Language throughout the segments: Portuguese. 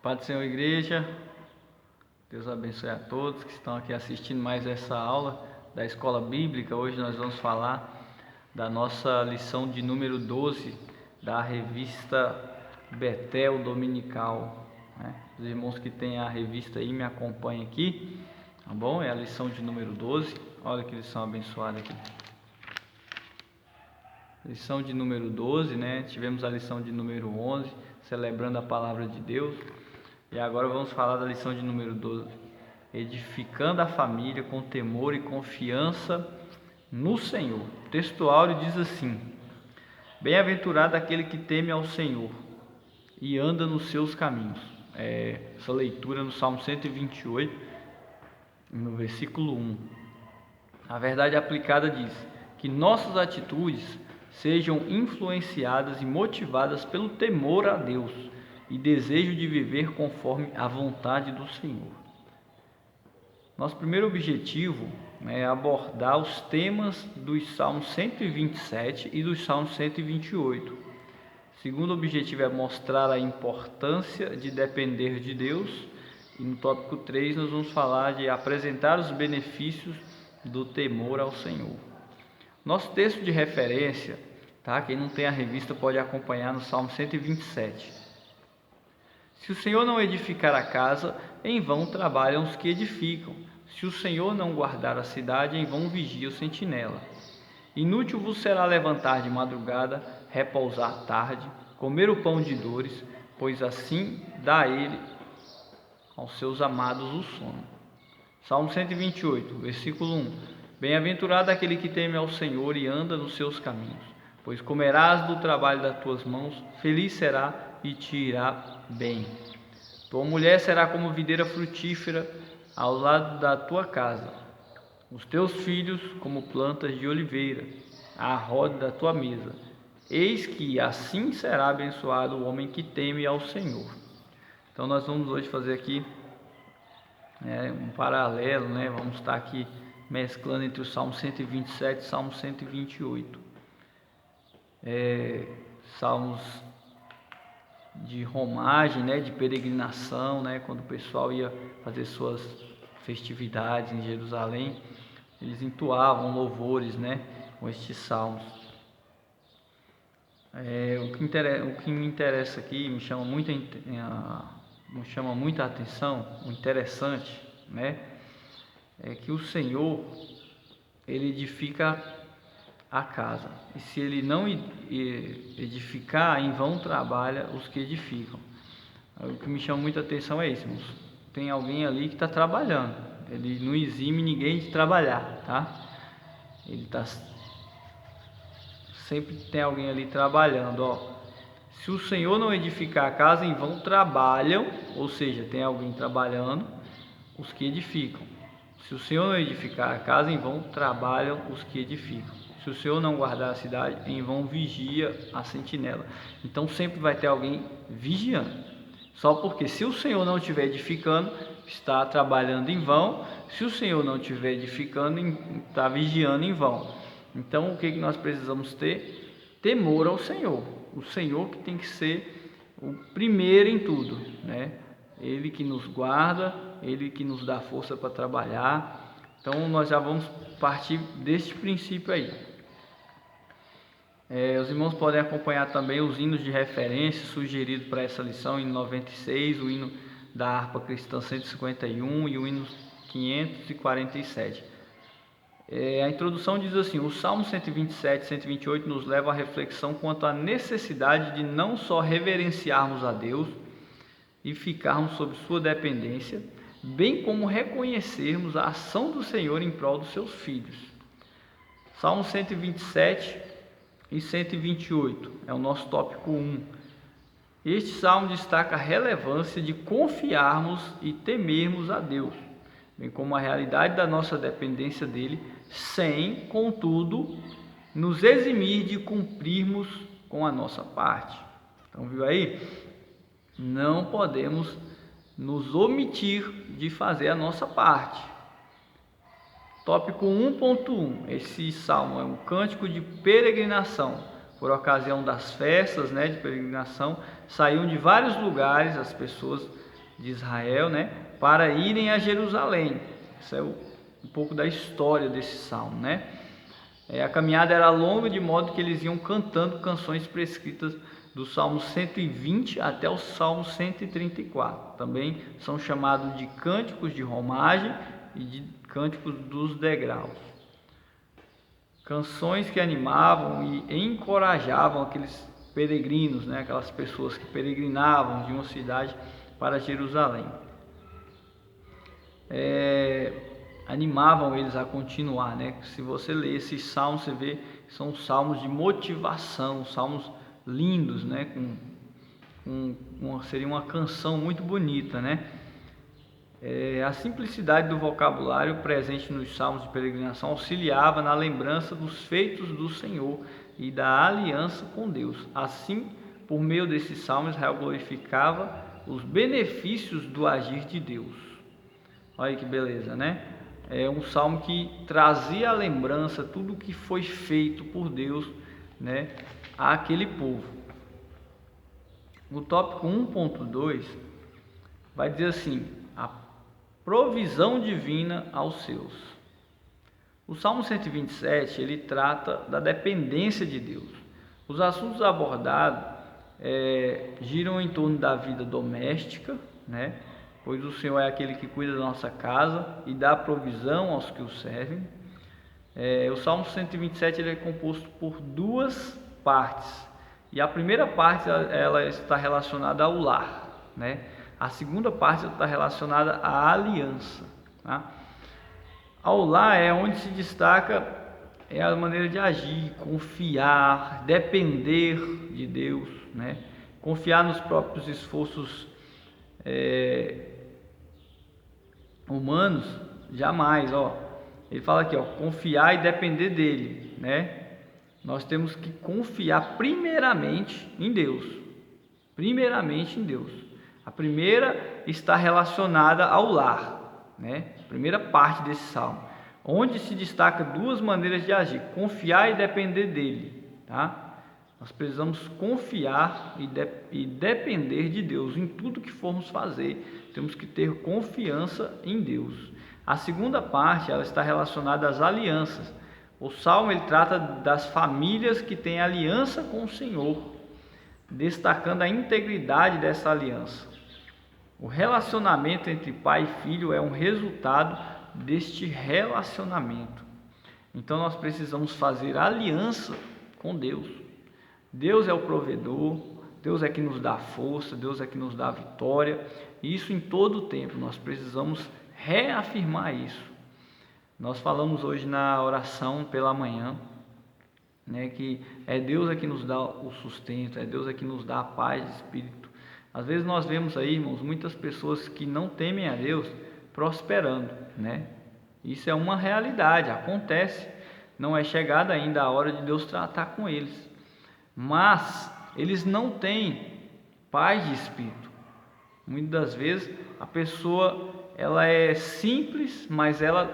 Pai do Senhor, igreja, Deus abençoe a todos que estão aqui assistindo mais essa aula da Escola Bíblica. Hoje nós vamos falar da nossa lição de número 12 da revista Betel Dominical, né? Os irmãos que têm a revista aí me acompanhem aqui, tá bom? É a lição de número 12, olha que lição abençoada aqui. Lição de número 12, né? Tivemos a lição de número 11, celebrando a palavra de Deus. E agora vamos falar da lição de número 12, edificando a família com temor e confiança no Senhor. O texto áureo diz assim: bem-aventurado aquele que teme ao Senhor e anda nos seus caminhos. Essa leitura no Salmo 128, no versículo 1. A verdade aplicada diz que nossas atitudes sejam influenciadas e motivadas pelo temor a Deus e desejo de viver conforme a vontade do Senhor. Nosso primeiro objetivo é abordar os temas dos Salmos 127 e dos Salmos 128. O segundo objetivo é mostrar a importância de depender de Deus. E no tópico 3 nós vamos falar de apresentar os benefícios do temor ao Senhor. Nosso texto de referência, tá? Quem não tem a revista pode acompanhar no Salmo 127. Se o Senhor não edificar a casa, em vão trabalham os que edificam. Se o Senhor não guardar a cidade, em vão vigia o sentinela. Inútil vos será levantar de madrugada, repousar tarde, comer o pão de dores, pois assim dá ele aos seus amados o sono. Salmo 128, versículo 1. Bem-aventurado aquele que teme ao Senhor e anda nos seus caminhos, pois comerás do trabalho das tuas mãos, feliz será e te irá bem. Tua mulher será como videira frutífera ao lado da tua casa, os teus filhos como plantas de oliveira à roda da tua mesa. Eis que assim será abençoado o homem que teme ao Senhor. Então nós vamos hoje fazer aqui um paralelo, né? Vamos estar aqui mesclando entre o Salmo 127 e o Salmo 128. Salmos de romagem, né, de peregrinação, né, quando o pessoal ia fazer suas festividades em Jerusalém, eles entoavam louvores, né, com estes salmos. O que me interessa aqui, me chama muita atenção, o interessante, né, é que o Senhor, ele edifica a casa, e se ele não edificar, em vão trabalha os que edificam. O que me chama muita atenção é isso, irmãos. Tem alguém ali que está trabalhando, ele não exime ninguém de trabalhar, tá? Sempre tem alguém ali trabalhando, ó. Se o Senhor não edificar a casa, em vão trabalham, ou seja, tem alguém trabalhando, os que edificam. Se o Senhor não edificar a casa, em vão trabalham os que edificam. Se o Senhor não guardar a cidade, em vão vigia a sentinela. Então sempre vai ter alguém vigiando. Só porque se o Senhor não estiver edificando, está trabalhando em vão. Se o Senhor não estiver edificando, está vigiando em vão. Então o que nós precisamos ter? Temor ao Senhor. O Senhor que tem que ser o primeiro em tudo, né? Ele que nos guarda, Ele que nos dá força para trabalhar. Então nós já vamos partir deste princípio aí. Os irmãos podem acompanhar também os hinos de referência sugeridos para essa lição, hino 96, o hino da harpa cristã 151 e o hino 547. A introdução diz assim: o Salmo 127 e 128 nos leva à reflexão quanto à necessidade de não só reverenciarmos a Deus e ficarmos sob sua dependência, bem como reconhecermos a ação do Senhor em prol dos seus filhos. Salmo 127 e 128 é o nosso tópico 1. Este salmo destaca a relevância de confiarmos e temermos a Deus, bem como a realidade da nossa dependência dele, sem, contudo, nos eximir de cumprirmos com a nossa parte. Então, viu aí? Não podemos nos omitir de fazer a nossa parte. Tópico 1.1. Esse salmo é um cântico de peregrinação. Por ocasião das festas, né, de peregrinação, saíam de vários lugares as pessoas de Israel, né, para irem a Jerusalém. Isso é um pouco da história desse salmo, né? A caminhada era longa, de modo que eles iam cantando canções prescritas do Salmo 120 até o Salmo 134. Também são chamados de cânticos de romagem e de cânticos dos degraus. Canções que animavam e encorajavam aqueles peregrinos, né? Aquelas pessoas que peregrinavam de uma cidade para Jerusalém. Animavam eles a continuar, né? Se você ler esses salmos, você vê que são salmos de motivação, salmos lindos, né? Seria uma canção muito bonita, né? A simplicidade do vocabulário presente nos salmos de peregrinação auxiliava na lembrança dos feitos do Senhor e da aliança com Deus. Assim, por meio desses salmos, Israel glorificava os benefícios do agir de Deus. Olha que beleza, né? É um salmo que trazia a lembrança, tudo que foi feito por Deus, né, àquele povo. O tópico 1.2 vai dizer assim: a provisão divina aos seus. O Salmo 127, ele trata da dependência de Deus. Os assuntos abordados giram em torno da vida doméstica, né? Pois o Senhor é aquele que cuida da nossa casa e dá provisão aos que o servem. O Salmo 127 ele é composto por duas partes. E a primeira parte ela está relacionada ao lar, né? A segunda parte está relacionada à aliança. Tá? Ao lar é onde se destaca a maneira de agir, confiar, depender de Deus, né? Confiar nos próprios esforços humanos, jamais. Ele fala aqui, confiar e depender dele, né? Nós temos que confiar primeiramente em Deus. Primeiramente em Deus. A primeira está relacionada ao lar, né? A primeira parte desse salmo, onde se destaca duas maneiras de agir: confiar e depender dele, tá? Nós precisamos confiar e depender de Deus em tudo que formos fazer. Temos que ter confiança em Deus. A segunda parte ela está relacionada às alianças. O salmo ele trata das famílias que têm aliança com o Senhor, destacando a integridade dessa aliança. O relacionamento entre pai e filho é um resultado deste relacionamento. Então nós precisamos fazer aliança com Deus. Deus é o provedor, Deus é que nos dá força, Deus é que nos dá vitória. E isso em todo o tempo, nós precisamos reafirmar isso. Nós falamos hoje na oração pela manhã, né, que é Deus é que nos dá o sustento, é Deus é que nos dá a paz de espírito. Às vezes nós vemos aí, irmãos, muitas pessoas que não temem a Deus prosperando, né? Isso é uma realidade, acontece. Não é chegada ainda a hora de Deus tratar com eles. Mas eles não têm paz de espírito. Muitas das vezes a pessoa ela é simples, mas ela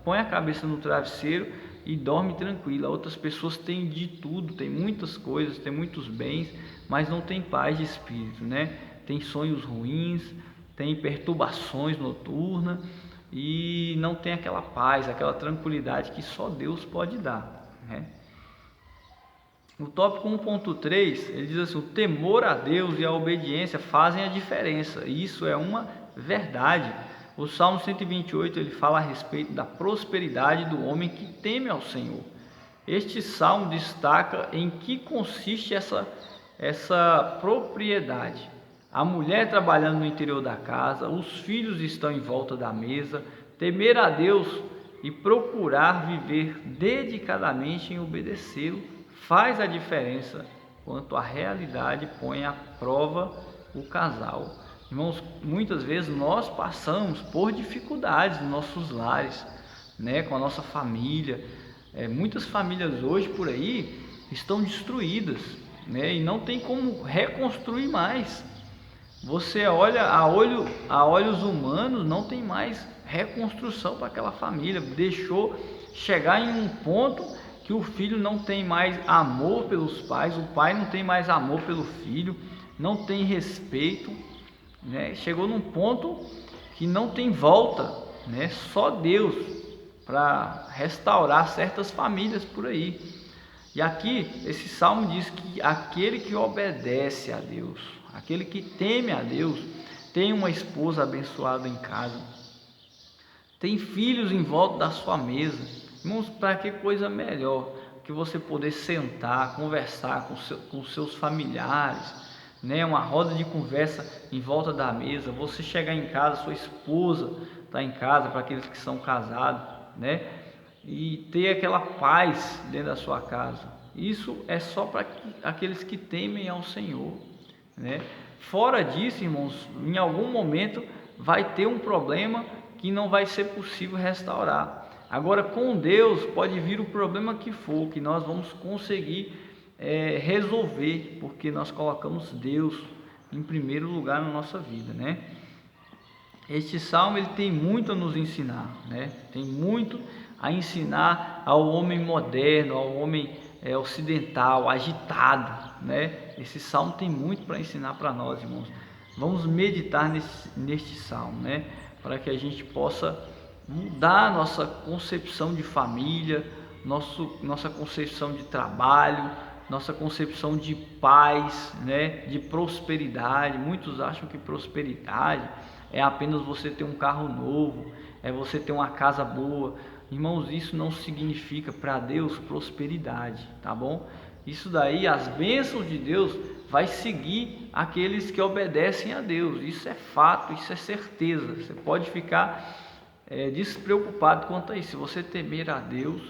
põe a cabeça no travesseiro e dorme tranquila. Outras pessoas têm de tudo, têm muitas coisas, têm muitos bens, mas não tem paz de espírito, né? Tem sonhos ruins, tem perturbações noturnas e não tem aquela paz, aquela tranquilidade que só Deus pode dar, né? O tópico 1.3, ele diz assim: o temor a Deus e a obediência fazem a diferença. Isso é uma verdade. O Salmo 128, ele fala a respeito da prosperidade do homem que teme ao Senhor. Este salmo destaca em que consiste essa propriedade. A mulher trabalhando no interior da casa, os filhos estão em volta da mesa. Temer a Deus e procurar viver dedicadamente em obedecê-lo faz a diferença quanto a realidade põe à prova o casal. Irmãos, muitas vezes nós passamos por dificuldades nos nossos lares, né, com a nossa família. Muitas famílias hoje por aí estão destruídas, né, e não tem como reconstruir mais. Você olha a olhos humanos, não tem mais reconstrução para aquela família. Deixou chegar em um ponto que o filho não tem mais amor pelos pais, o pai não tem mais amor pelo filho, não tem respeito. né? Chegou num ponto que não tem volta, né? Só Deus para restaurar certas famílias por aí. E aqui esse salmo diz que aquele que obedece a Deus, aquele que teme a Deus, tem uma esposa abençoada em casa, tem filhos em volta da sua mesa. Irmãos, para que coisa melhor que você poder sentar, conversar com seus familiares, né? Uma roda de conversa em volta da mesa. Você chegar em casa, sua esposa está em casa, para aqueles que são casados, né? E ter aquela paz dentro da sua casa. Isso é só para aqueles que temem ao Senhor, né? Fora disso, irmãos, em algum momento vai ter um problema que não vai ser possível restaurar. Agora, com Deus pode vir o problema que for, que nós vamos conseguir resolver, porque nós colocamos Deus em primeiro lugar na nossa vida, né? Este salmo ele tem muito a nos ensinar, né? Tem muito a ensinar ao homem moderno, ao homem ocidental, agitado, né? Esse salmo tem muito para ensinar para nós, irmãos. Vamos meditar neste salmo, né? Para que a gente possa mudar nossa concepção de família, nossa concepção de trabalho, nossa concepção de paz, né? De prosperidade. Muitos acham que prosperidade é apenas você ter um carro novo, é você ter uma casa boa. Irmãos, isso não significa para Deus prosperidade, tá bom? Isso daí, as bênçãos de Deus vai seguir aqueles que obedecem a Deus. Isso é fato, isso é certeza. Você pode ficar despreocupado quanto a isso. Se você temer a Deus,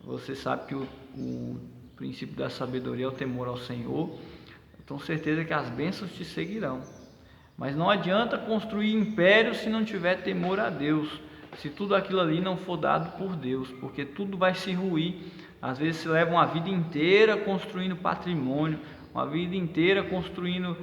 você sabe que o princípio da sabedoria é o temor ao Senhor. Eu tenho certeza que as bênçãos te seguirão. Mas não adianta construir império se não tiver temor a Deus, se tudo aquilo ali não for dado por Deus, porque tudo vai se ruir. Às vezes se leva uma vida inteira construindo patrimônio, uma vida inteira construindo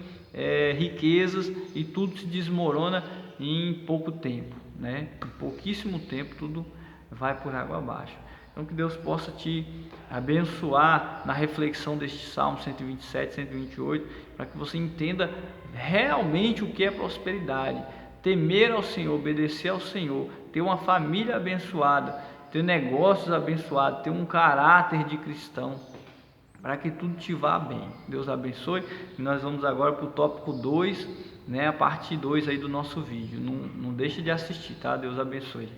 riquezas, e tudo se desmorona em pouco tempo, né? Em pouquíssimo tempo tudo vai por água abaixo. Então que Deus possa te abençoar na reflexão deste Salmo 127, 128, para que você entenda realmente o que é prosperidade. Temer ao Senhor, obedecer ao Senhor, ter uma família abençoada, ter negócios abençoados, ter um caráter de cristão, para que tudo te vá bem. Deus abençoe. E nós vamos agora para o tópico 2, né, a parte 2 aí do nosso vídeo. Não deixe de assistir, tá? Deus abençoe.